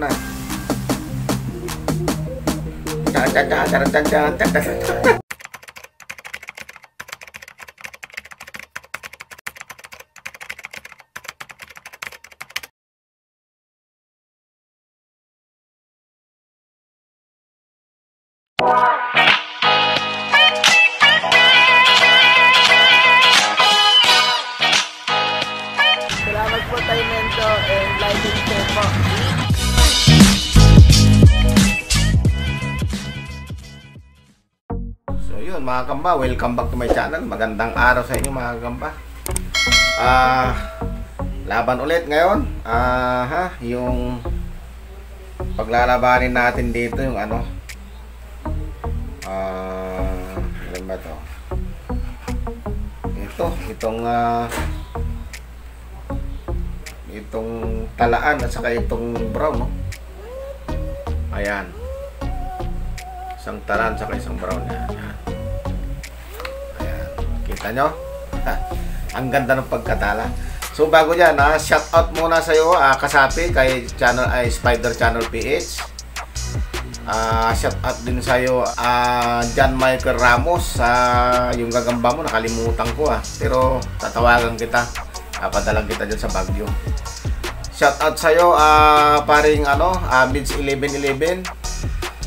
na. Salamat po tayo Mento and like and share po. So yun mga kamba, welcome back to my channel. Magandang araw sa inyo mga kamba. Laban ulit ngayon. Yung paglalabanin natin dito yung ano. Ano ba to? Itong talaan at saka itong brown, no? Ayan. Isang talaan saka isang brown. Ayan. Ayan. Kita nyo? Ang ganda ng pagkatala. So bago yan, shout out muna sa iyo, Kasapi, kay channel Spider Channel PH. Shout out din sa iyo, John Michael Ramos. Yung gagamba mo nakalimutan ko, pero tatawagan kita. Padalang kita dyan sa Baguio. Shout out sa iyo, paring Mids 1111.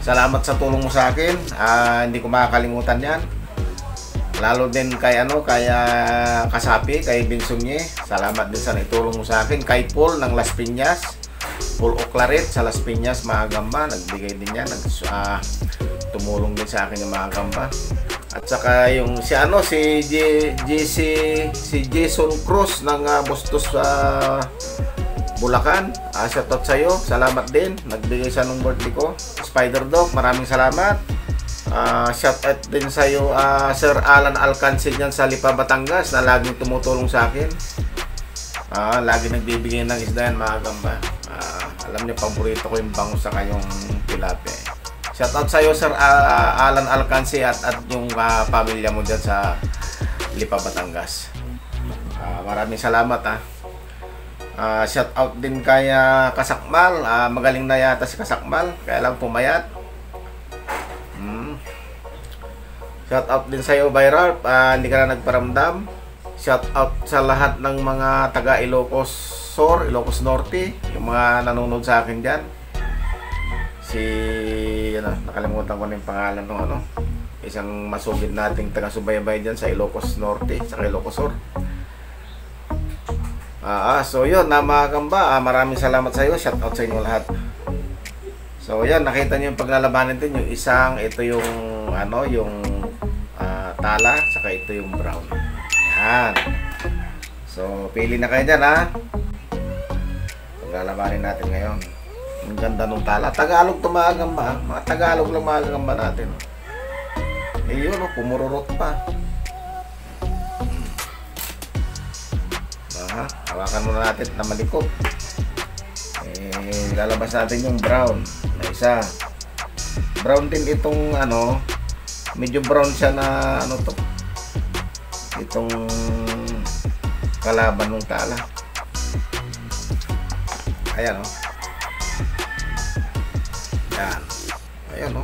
Salamat sa tulong mo sa akin. Hindi ko makakalimutan 'yan. Lalo din kay Kasapi, kay Binsonye. Salamat din sa naitulong mo sa akin. Kay Paul ng Las Piñas, Paul Oclaret sa Las Piñas, mga gamba, nagbigay din yan, tumulong din sa akin yung mga gamba. At saka yung si Jason Cruz ng Bustos Bulacan. Shout out sa iyo, salamat din, nagbigay siya ng birthday ko. Spider Dog, maraming salamat. Shout out din sa iyo, Sir Alan Alcance dyan sa Lipa, Batangas, na laging tumutulong sa akin. Lagi nagbibigay ng isda yan mga gamba. Alam niyo, paborito ko yung bangus sa kayong tilapia. Shout out sa iyo, Sir Alan Alcance at yung pamilya mo dyan sa Lipa, Batangas. Maraming salamat shout out din kay Kasakmal. Magaling na yata si Kasakmal, kaya lang pumayat. Shout out din sa iyo, Bayrarp, hindi ka na nagparamdam. Shout out sa lahat ng mga taga Ilocos Sur, Ilocos Norte, yung mga nanonood sa akin dyan. Nakalimutan ko na yung pangalan ng isang masugid nating taga-subaybay dyan sa Ilocos Norte sa Ilocos Sur. So yun, mga kamba, maraming salamat sa iyo. Shout out sa inyo lahat. So yan, nakita nyo yung paglalabanan din, yung isang, ito yung tala, saka ito yung brown. Yan. So pili na kayo dyan, paglalabanin natin ngayon. Ang ganda nung tala. Tagalog ito mga gamba. Mga Tagalog lang mga gamba natin. Yun, pumururot pa. Hawakan muna natin na malikot. Lalabas natin yung brown na isa. Brown din itong medyo brown siya na itong kalaban ng tala. Ayan yan. Ayan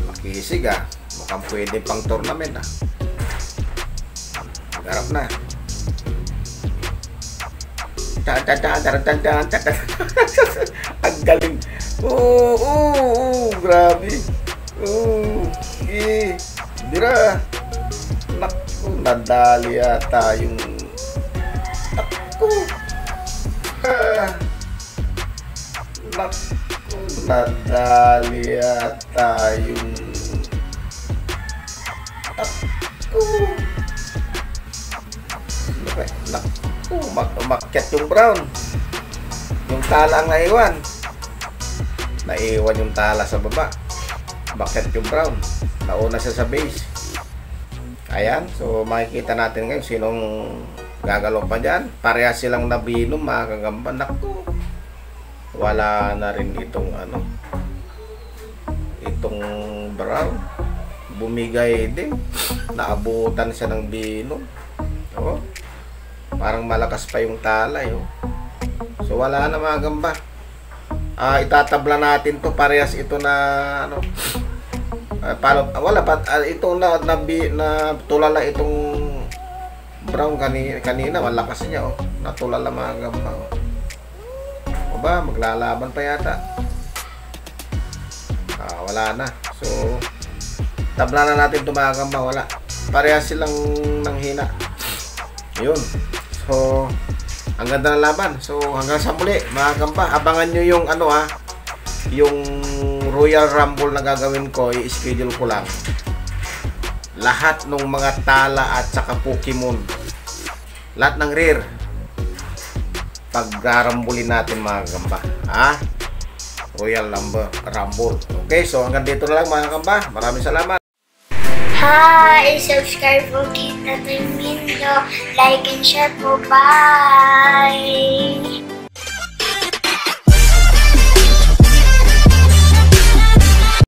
makisig mukhang pwede pang tournament Garap na. Ang galing. Grabe. Dira. Naku, nadali yata yung naku, nadali yata yung umakyat yung brown. Yung tala ang naiwan yung tala sa baba, umakyat yung brown, nauna siya sa base. Ayan, so makikita natin ngayon sinong gagalaw pa dyan. Parehas silang nabinom mga kagamba. Naku, wala na rin itong itong brown, bumigay din, naabutan siya ng binom. Parang malakas pa yung tala So wala na mga gamba. itatabla natin to, parehas ito na ano, wala pa, ito na tulala itong brown kanina, malakas niya, oh. Natulala mga gamba, oh. O ba, maglalaban pa yata. Wala na. So, tabla na natin ito mga gamba, wala. Parehas silang nanghina. Yun. So, ang ganda ng laban. So, hanggang sa muli, mga gamba, abangan nyo yung ano yung Royal Rumble na gagawin ko, i-schedule ko lang. Lahat ng mga tala at saka Pokemon. Lahat ng rare. Pag-rambulin natin mga gamba. Royal Rumble. Okay, so hanggang dito na lang mga gamba. Maraming salamat. Hi! Subscribe po kita Mindo. Like and share po. Bye!